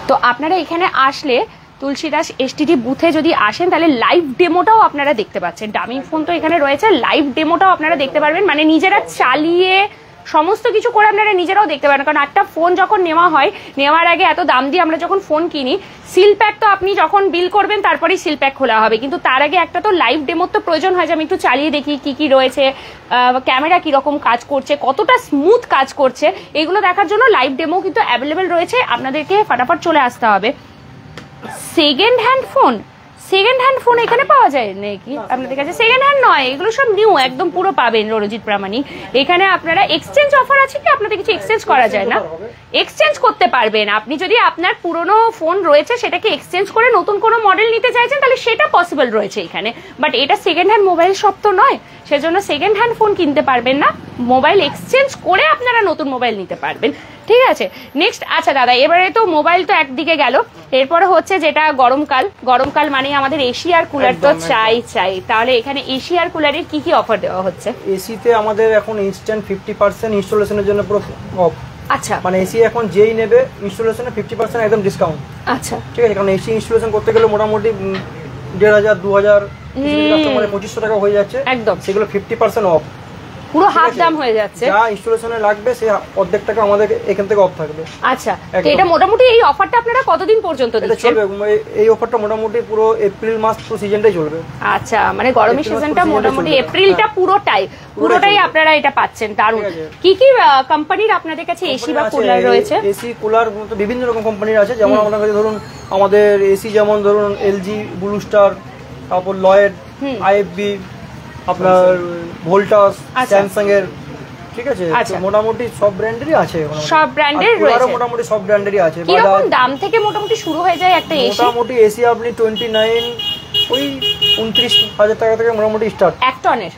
তো আপনারা এখানে আসলে তুলসীদাস এসটিডি বুথে যদি আসেন তাহলে লাইভ ডেমোটাও আপনারা দেখতে পাচ্ছেন। ডামি ফোন তো এখানে রয়েছে, লাইভ ডেমোটাও আপনারা দেখতে পারবেন, মানে নিজেরা চালিয়ে সমস্ত কিছু করে আপনারা নিজেরাও দেখতে পারেন। কারণ একটা ফোন যখন নেওয়া হয়, নেওয়ার আগে এত দাম দিয়ে আমরা যখন ফোন কিনি, সিল প্যাক তো আপনি যখন বিল করবেন তারপরেই সিল প্যাক খোলা হবে, কিন্তু তার আগে একটা তো লাইভ ডেমোর তো প্রয়োজন হয় যে আমি একটু চালিয়ে দেখি কি কি রয়েছে, ক্যামেরা কিরকম কাজ করছে, কতটা স্মুথ কাজ করছে, এগুলো দেখার জন্য লাইভ ডেমো কিন্তু অ্যাভেলেবেল রয়েছে। আপনাদেরকে ফটাফট চলে আসতে হবে। সেকেন্ড হ্যান্ড ফোন এখানে পাওয়া যায় নাকি আপনাদের কাছে? সেকেন্ড হ্যান্ড নয়, এগুলো সব নিউ একদম পুরো পাবেন রণজিৎ প্রামাণিক। এখানে আপনারা এক্সচেঞ্জ অফার আছে কি? আপনাদের কিছু এক্সচেঞ্জ করা যায় না? এক্সচেঞ্জ করতে পারবেন আপনি, যদি আপনার পুরনো ফোন রয়েছে সেটাকে এক্সচেঞ্জ করে নতুন কোনো মডেল নিতে চাইছেন তাহলে সেটা পসিবল রয়েছে এখানে। বাট এটা সেকেন্ড হ্যান্ড মোবাইল শপ তো নয়, সেজন্য সেকেন্ড হ্যান্ড ফোন কিনতে পারবেন না, মোবাইল এক্সচেঞ্জ করে আপনারা নতুন মোবাইল নিতে পারবেন। ঠিক আছে, নেক্সট। আচ্ছা দাদা, এবারে তো মোবাইল তো একদিকে গেল, এরপরে হচ্ছে যেটা গরমকাল মানে আমাদের এসি আর কুলার তো চাই, তাহলে এখানে এসি আর কুলারের কি কি অফার দেওয়া হচ্ছে? এসিতে আমাদের এখন ইনস্ট্যান্ট 50% ইনস্টলেশনের জন্য পুরো অফ। আচ্ছা, মানে এসি এখন যেই নেবে ইনস্টলেশনে 50% একদম ডিসকাউন্ট। আচ্ছা, ঠিক আছে, কারণ এসি ইনস্টলেশন করতে গেলে মোটামুটি 1500 2000 কাস্টমারে 2500 টাকা হয়ে যাচ্ছে একদম, সেগুলো 50% অফ, পুরো হাফ দাম হয়ে যাচ্ছে। যা ইনস্টলেশনে লাগবে সে অর্ধেক টাকা আমাদের এখান থেকে অফ থাকবে। আচ্ছা, তো এটা মোটামুটি এই অফারটা আপনারা কতদিন পর্যন্ত দিচ্ছেন? এই অফারটা মোটামুটি পুরো এপ্রিল মাস পুরো সিজনটাই চলবে। আচ্ছা, মানে গরমের সিজনটা মোটামুটি এপ্রিলটা পুরোটাই আপনারা এটা পাচ্ছেন। দারুণ। কি কি কোম্পানির আপনাদের কাছে এসি বা কুলার রয়েছে? এসি কুলার বিভিন্ন রকম কোম্পানির আছে, যেমন আমাদের কাছে ধরুন আমাদের এসি যেমন ধরুন এলজি, ব্লু স্টার, তারপর লয়েড, আইএফবি, আপনার ভোল্টাস, স্যামসাং এর। ঠিক আছে, মোটামুটি সব ব্র্যান্ডেরই আছে, সব ব্র্যান্ডের রয়েছে, মোটামুটি সব ব্র্যান্ডেরই আছে। কি রকম দাম থেকে মোটামুটি শুরু হয়ে যায় একটা এসি? মোটামুটি এসি আপনি 29 ওই 29,000 টাকা থেকে মোটামুটি স্টার্ট। এক টনের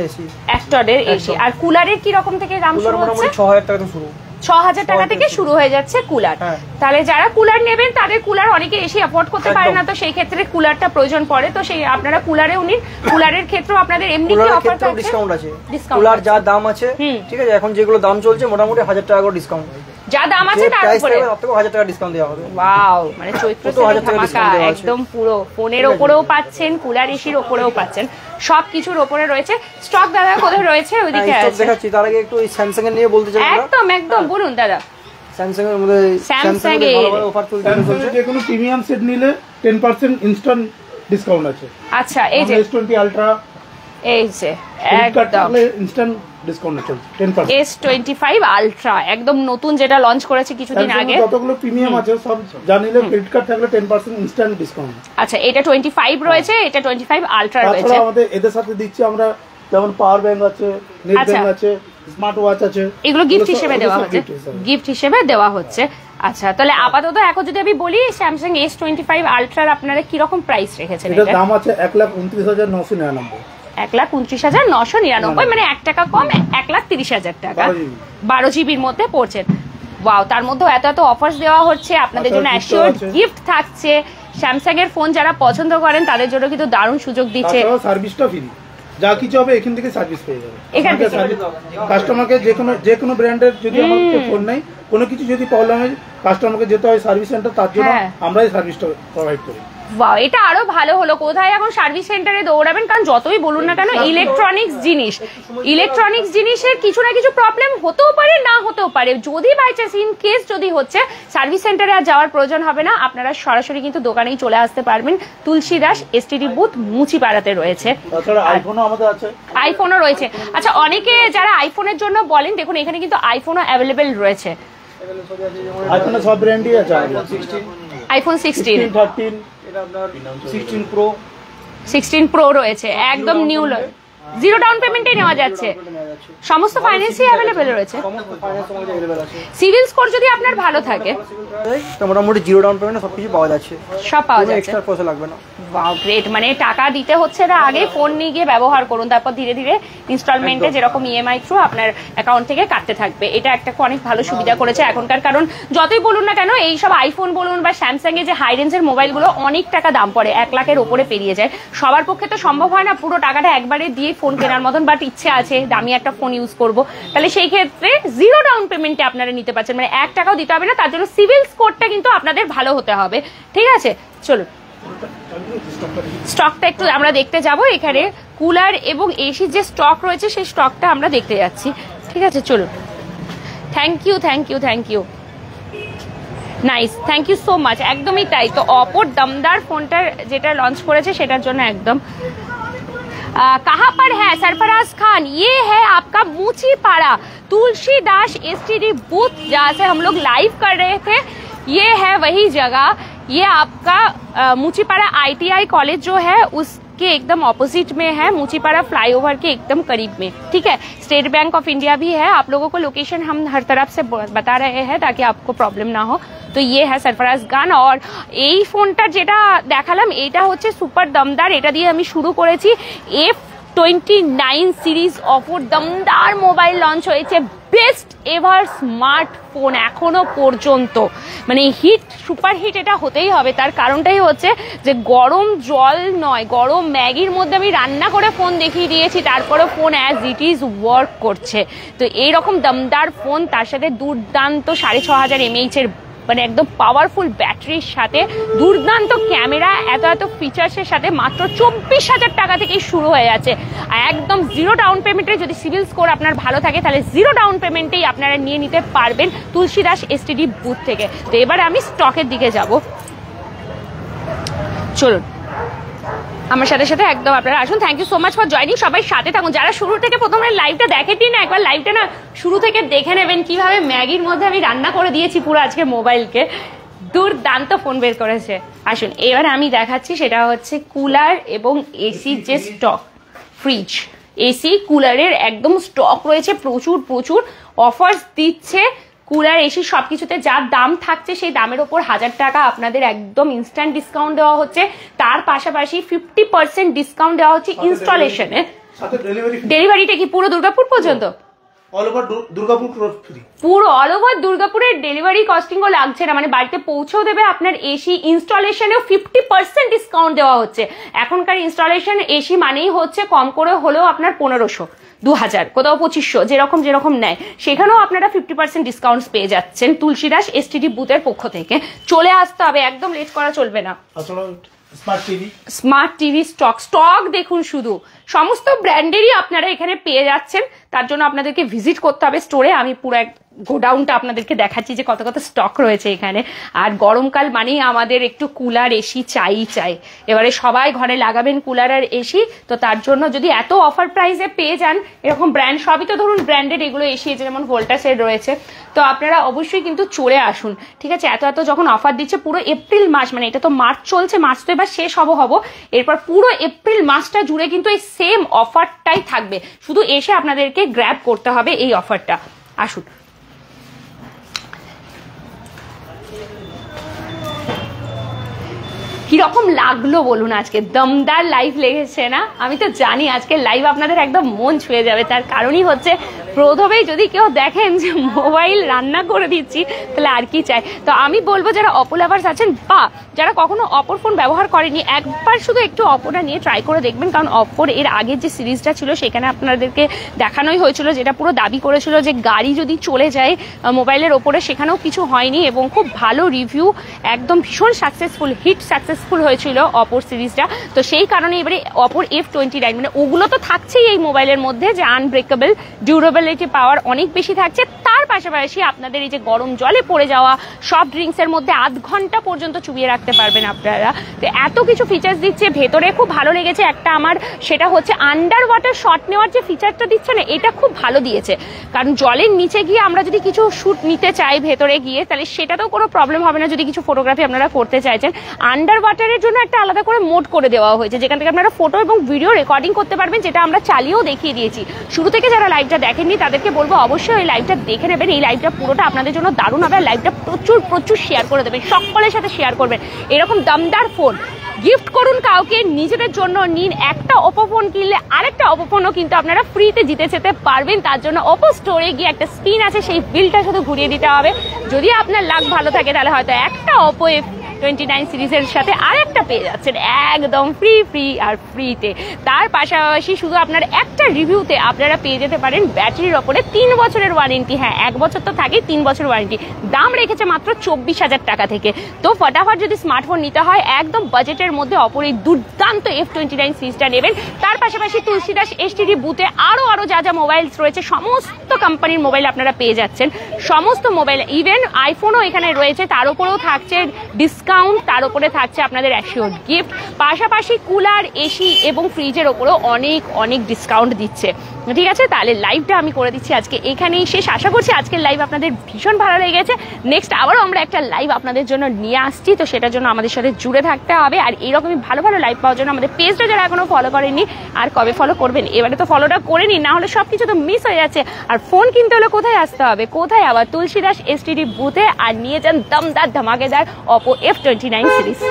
এসি, এক টনের এসি। আর কুলারের কি রকম থেকে দাম শুরু হচ্ছে? মোটামুটি 6000 টাকা থেকে শুরু, 6000 টাকা থেকে শুরু হয়ে যাচ্ছে কুলার। তাহলে যারা কুলার নেবেন তাদের কুলার অনেকে এসি অ্যাফোর্ড করতে পারে না, তো সেই ক্ষেত্রে কুলারটা প্রয়োজন পড়ে, তো সেই আপনারা কুলারেও নিন। কুলারের ক্ষেত্রেও আপনাদের এমনি কি অফার আছে? ডিসকাউন্ট আছে, কুলার যা দাম আছে। ঠিক আছে, এখন যেগুলো দাম চলছে মোটামুটি 1000 টাকা করে ডিসকাউন্ট, যা দাম আছে তার উপরে 1000 টাকা ডিসকাউন্ট দেওয়া হবে। ওয়াও, মানে চৈত্র সেলে ধামাকা একদম পুরো ফোনের উপরেও পাচ্ছেন, কুলার এসির উপরেও পাচ্ছেন, সবকিছুর উপরে রয়েছে। স্টক দাদা কোথায় রয়েছে? ওইদিকে আছে, দেখাচ্ছি। তার আগে একটু স্যামসাং এর নিয়ে বলতে চাই। একদম বলুন দাদা। স্যামসাং এর মধ্যে স্যামসাং এর ভালো অফার চলছে, যে কোনো প্রিমিয়াম সেট নিলে 10% ইনস্ট্যান্ট ডিসকাউন্ট আছে। আচ্ছা, এই যে S20 আলট্রা, এই যে একদম ইনস্ট্যান্ট ডিসকাউন্ট আছে 10%। S25 আলট্রা একদম নতুন, যেটা লঞ্চ করেছে কিছুদিন আগে। যতগুলো প্রিমিয়াম আছে সব জানিলে ক্রেডিট কার্ড থাকলে 10% ইনস্ট্যান্ট ডিসকাউন্ট। আচ্ছা, এটা 25 রয়েছে, এটা 25 আলট্রা রয়েছে। তাছাড়া আমাদের এদের সাথে দিচ্ছি আমরা, যেমন পাওয়ার ব্যাংক আছে, নেট ব্যাংক আছে, স্মার্ট ওয়াচ আছে, এগুলো গিফট হিসেবে দেওয়া হচ্ছে। আচ্ছা, তাহলে আপাতত এখন যদি আমি বলি স্যামসাং S25 আলট্রার আপনারা কি রকম প্রাইস রেখেছেন? এটার দাম আছে 1,29,999, 1,29,999, মানে 1 টাকা কম, 1,30,000 টাকা, 12 জিবির মধ্যে পড়ছেন। ওয়াও, তার মধ্যে এত অফার্স দেওয়া হচ্ছে আপনাদের জন্য, অ্যাসিওরড গিফট থাকছে। স্যামসাং এর ফোন যারা পছন্দ করেন তাদের জন্য কিন্তু দারুণ সুযোগ দিচ্ছে। সার্ভিসটা ফ্রি, যা কিছু হবে এখান থেকে সার্ভিস পেয়ে যাবে। কাস্টমারকে যে কোনো ব্র্যান্ডের যদি আমাকে ফোন নেই, কোনো কিছু যদি প্রবলেম হয় কাস্টমারকে যেতে হয় সার্ভিস সেন্টার, তার জন্য আমরা এই সার্ভিসটা প্রোভাইড করি। বাহ, এটা আরো ভালো হলো। কোথায় এখন সার্ভিস সেন্টারে দৌড়াবেন? কারণ যতই বলুন না কেন ইলেকট্রনিক্স জিনিসের কিছু না কিছু প্রবলেম হতেও পারে, না হতেও পারে। যদি বাই চান্স ইন কেস যদি হচ্ছে, সার্ভিস সেন্টারে আর যাওয়ার প্রয়োজন হবে না, আপনারা সরাসরি কিন্তু দোকানেই চলে আসতে পারবেন। তুলসীদাস এসটিডি বুথ মুচিপাড়াতে রয়েছে। তাছাড়া আইফোনও আমাদের আছে, আইফোনও রয়েছে। আচ্ছা, অনেকে যারা আইফোনের জন্য বলেন, দেখুন এখানে কিন্তু আইফোনও অ্যাভেলেবেল রয়েছে। আইফোনের সব ব্র্যান্ডই আছে, আইফোন 16, 13, এটা আপনার 16 প্রো, 16 প্রো রয়েছে, একদম নিউ, জিরো ডাউন পেমেন্টে নেওয়া যাচ্ছে। সমস্ত ফাইন্যান্সই অ্যাভেলেবেল রয়েছে, সিভিল স্কোর যদি আপনার ভালো থাকে তো মোটামুটি জিরো ডাউন পেমেন্টে সবকিছু পাওয়া যাচ্ছে, সব পাওয়া যাচ্ছে, এক্সট্রা পয়সা লাগবে না। ওয়াও গ্রেট, মানে টাকা দিতে হচ্ছে না, আগে ফোন নিয়ে গিয়ে ব্যবহার করুন, তারপর ধীরে ধীরে ইনস্টলমেন্টে যেরকম ইএমআই থ্রু আপনার অ্যাকাউন্ট থেকে কাটতে থাকবে। এটা একটা অনেক ভালো সুবিধা করেছে এখনকার, কারণ যতই বলুন না কেন এই সব আইফোন বলুন বা স্যামসাং এর যে হাই রেঞ্জের মোবাইলগুলো অনেক টাকা দাম পড়ে, 1 লাখের ওপরে পেরিয়ে যায়। সবার পক্ষে তো সম্ভব হয় না পুরো টাকাটা একবারে দিয়ে ফোন কেনার মতন, বাট ইচ্ছে আছে দামি একটা ফোন ইউজ করব, তাহলে সেই ক্ষেত্রে জিরো ডাউন পেমেন্টে আপনারা নিতে পারছেন, মানে 1 টাকাও দিতে হবে না। তার জন্য সিভিল স্কোরটা কিন্তু আপনাদের ভালো হতে হবে, ঠিক আছে? চলুন স্টকটা একটু আমরা দেখতে যাব, এখানে কুলার এবং এসির যে স্টক রয়েছে সেই স্টকটা আমরা দেখতে যাচ্ছি, ঠিক আছে? চলুন, thank you thank you thank you, nice, thank you so much. একদমই তাই, তো অপর দমদার ফোনটার যেটা লঞ্চ করেছে সেটার জন্য একদম। कहाँ पर है सरफराज खान? ये है आपका मुचीपाड़ा तुलसीदास एसटीडी बूथ, जहाँ से हम लोग लाइव कर रहे थे, ये है वही जगह। ये आपका मुचीपाड़ा ITI कॉलेज जो है उसके एकदम ऑपोजिट में है, मुचीपाड़ा फ्लाईओवर के एकदम करीब में, ठीक है? स्टेट बैंक ऑफ इंडिया भी है, आप लोगों को लोकेशन हम हर तरफ से बता रहे हैं ताकि आपको प्रॉब्लम ना हो। तो ये है सरफराज গান। और এই ফোনটা যেটা দেখালাম এটা হচ্ছে সুপার দমদার, এটা দিয়ে আমি শুরু করেছি। F29 সিরিজ অফার দমদার মোবাইল লঞ্চ হয়েছে, বেস্ট এভার স্মার্টফোন এখনো পর্যন্ত, মানে হিট, সুপার হিট এটা হতেই হবে। তার কারণটাই হচ্ছে যে গরম জল নয়, গরম ম্যাগির মধ্যে আমি রান্না করে ফোন দেখিয়ে দিয়েছি, তারপরে phone as it is work করছে। তো এইরকম দমদার ফোন, তার সাথে দুর্দান্ত 6500 mAh এর মানে একদম পাওয়ারফুল ব্যাটারির সাথে দুর্দান্ত ক্যামেরা, এত এত ফিচার্সের সাথে মাত্র 24,000 টাকা থেকেই শুরু হয়ে যাচ্ছে। একদম জিরো ডাউন পেমেন্টে, যদি সিভিল স্কোর আপনার ভালো থাকে তাহলে জিরো ডাউন পেমেন্টেই আপনারা নিয়ে নিতে পারবেন তুলসীদাস এসটিডি বুথ থেকে। তো এবার আমি স্টকের দিকে যাব, চলুন আমার সাথে সাথে একদম আপনারা আসুন। Thank you so much for joining, সবাই সাথে থাকুন। যারা শুরু থেকে প্রথমে লাইভটা দেখেনি না, একবার লাইভটা না শুরু থেকে দেখে নেবেন, কিভাবে ম্যাগির মধ্যে আমি রান্না করে দিয়েছি পুরো আজকে মোবাইলকে। দুর্দান্ত ফোন বের করেছে। আসুন এবার আমি দেখাচ্ছি, সেটা হচ্ছে কুলার এবং এসি যে স্টক, ফ্রিজ, এসি কুলারের একদম স্টক রয়েছে প্রচুর প্রচুর, অফার্স দিচ্ছে। কুলার এসি সবকিছুতে যা দাম থাকছে সেই দামের ওপর 1000 টাকা আপনাদের একদম ইনস্ট্যান্ট ডিসকাউন্ট দেওয়া হচ্ছে। তার পাশাপাশি 50% ডিসকাউন্ট দেওয়া হচ্ছে ইনস্টলেশনে। ডেলিভারিটা কি পুরো দুর্গাপুর পর্যন্ত? অল ওভার দুর্গাপুর ফ্রি, পুরো অল ওভার দুর্গাপুরের ডেলিভারি কস্টিংও লাগছে না, মানে বাড়িতে পৌঁছেও দেবে আপনার এসি। ইনস্টলেশনেও 50% ডিসকাউন্ট দেওয়া হচ্ছে। এখনকার ইনস্টলেশন এসি মানেই হচ্ছে কম করে হলেও আপনার 1500, 2000, কোথাও 2500, যেরকম যেরকম নেয় সেখানেও আপনারা 50% ডিসকাউন্ট পেয়ে যাচ্ছেন তুলসীদাস এসটিডি বুথের পক্ষ থেকে। চলে আসতে হবে, একদম লেট করা চলবে না। স্মার্ট টিভি স্টক দেখুন, শুধু সমস্ত ব্র্যান্ডেরই আপনারা এখানে পেয়ে যাচ্ছেন। তার জন্য আপনাদেরকে ভিজিট করতে হবে স্টোরে। আমি পুরো এক গোডাউনটা আপনাদেরকে দেখাচ্ছি যে কত কত স্টক রয়েছে এখানে। আর গরমকাল মানেই আমাদের একটু কুলার এসি চাই। এবারে সবাই ঘরে লাগাবেন কুলার আর এসি, তো তার জন্য যদি এত অফার প্রাইসে পেয়ে যান, এরকম ব্র্যান্ড সবই তো ধরুন ব্র্যান্ডেড এগুলো এসি, যেমন ভোল্টাসের রয়েছে, তো আপনারা অবশ্যই কিন্তু চলে আসুন, ঠিক আছে? এত যখন অফার দিচ্ছে পুরো এপ্রিল মাস, মানে এটা তো মার্চ চলছে, মার্চ তো এবার শেষ হব, এরপর পুরো এপ্রিল মাসটা জুড়ে কিন্তু এই সেম অফারটাই থাকবে। শুধু এসে আপনাদেরকে গ্র্যাব করতে হবে এই অফারটা। আসুন কিরকম লাগলো বলুন, আজকে দমদার লাইভ লেগেছে না? আমি তো জানি আজকে লাইভ আপনাদের একদম মন ছুঁয়ে যাবে। তার কারণই হচ্ছে প্রথমেই যদি কেউ দেখেন যে মোবাইল রান্না করে দিচ্ছি, তাহলে আর কি চাই। তো আমি বলবো যারা অপো লাভার্স আছেন বা যারা কখনো অপোর ফোন ব্যবহার করেনি, একবার শুধু একটু অপোটা নিয়ে ট্রাই করে দেখবেন। কারণ অপোর এর আগের যে সিরিজটা ছিল সেখানে আপনাদেরকে দেখানোই হয়েছিল, যেটা পুরো দাবি করেছিল যে গাড়ি যদি চলে যায় মোবাইলের ওপরে, সেখানেও কিছু হয়নি এবং খুব ভালো রিভিউ, একদম ভীষণ সাকসেসফুল, হিট সাকসেসফুল হয়েছিল অপোর সিরিজটা। তো সেই কারণে এবারে অপোর F29, মানে ওগুলো তো থাকছেই এই মোবাইলের মধ্যে, যে আনব্রেকেবল, ডিউরেবল ডিউরেবিলিটি পাওয়ার অনেক বেশি থাকছে। তার পাশাপাশি আপনাদের এই যে গরম জলে পড়ে যাওয়া সফট ড্রিঙ্কসের মধ্যে আধ ঘন্টা পর্যন্ত চুবিয়ে রাখতে পারবেন আপনারা। তো এত কিছু ফিচার্স দিচ্ছে। ভেতরে খুব ভালো লেগেছে একটা আমার, সেটা হচ্ছে আন্ডার ওয়াটার শট নেওয়ার যে ফিচারটা দিচ্ছে না, এটা খুব ভালো দিয়েছে। কারণ জলের নিচে গিয়ে আমরা যদি কিছু শুট নিতে চাই ভেতরে গিয়ে, তাহলে সেটাতেও কোনো প্রবলেম হবে না যদি কিছু ফটোগ্রাফি আপনারা করতে চাইছেন। আন্ডার ওয়াটারের জন্য একটা আলাদা করে মোড করে দেওয়া হয়েছে, যেখান থেকে আপনারা ফটো এবং ভিডিও রেকর্ডিং করতে পারবেন, যেটা আমরা চালিয়েও দেখিয়ে দিয়েছি। শুরু থেকে যারা লাইভটা দেখেননি তাদেরকে বলবো অবশ্যই ওই লাইভটা দেখে নেবেন। এই লাইভটা পুরোটা আপনাদের জন্য দারুণ হবে। লাইভটা প্রচুর শেয়ার করে দেবেন, সকলের সাথে শেয়ার করবেন। এরকম দমদার ফোন গিফট করুন কাউকে, নিজেদের জন্য নিন। একটা ওপো ফোন কিনলে আরেকটা ওপো ফোনও কিন্তু আপনারা ফ্রিতে জিতে যেতে পারবেন। তার জন্য ওপো স্টোরে গিয়ে একটা স্পিন আছে, সেই বিলটা শুধু ঘুরিয়ে দিতে হবে। যদি আপনার লাক ভালো থাকে তাহলে হয়তো একটা ওপো F29 সিরিজের সাথে আরেকটা পেয়ে যাচ্ছেন একদম ফ্রি আর ফ্রিতে। তার পাশাপাশি শুধু আপনার একটা রিভিউতে আপনারা পেয়ে যেতে পারেন ব্যাটারির ওপরে 3 বছরের ওয়ারেন্টি। হ্যাঁ, 1 বছর তো থাকেই, 3 বছর ওয়ারেন্টি। দাম রেখেছে মাত্র 24,000 টাকা থেকে। তো ফটাফট যদি স্মার্টফোন নিতে হয় একদম বাজেটের মধ্যে অপর এই দুর্দান্ত F29 সিরিজটা নেবেন। তার পাশাপাশি তুলসীদাস এসটিডি বুথে আরো যা মোবাইলস রয়েছে সমস্ত কোম্পানির মোবাইল আপনারা পেয়ে যাচ্ছেন। সমস্ত মোবাইল, ইভেন আইফোনও এখানে রয়েছে, তার উপরেও থাকছে ডিসকাউন্ট, তার উপরে থাকছে আপনাদের অ্যাসিওর গিফট। পাশাপাশি কুলার, এসি এবং ফ্রিজের ওপরেও অনেক ডিসকাউন্ট দিচ্ছে। ঠিক আছে, তাহলে লাইভটা আমি করে দিচ্ছি আজকে এখানেই শেষ। আশা করছি আজকের লাইভ আপনাদের ভীষণ ভালো লেগেছে। নেক্সট আবারও আমরা একটা লাইভ আপনাদের জন্য নিয়ে আসছি, তো সেটার জন্য আমাদের সাথে জুড়ে থাকতে হবে। আর এইরকমই ভালো লাইভ পাওয়ার জন্য আমাদের পেজটা যারা এখনো ফলো করেননি, আর কবে ফলো করবেন, এবারে তো ফলোটা করে নিন, না হলে সবকিছু তো মিস হয়ে যাচ্ছে। আর ফোন কিনতে হলে কোথায় আসতে হবে, কোথায় আবার তুলসীদাস এসটিডি বুথে, আর নিয়ে যান দমদার ধামাকেদার ওপো F29 সিরিজ।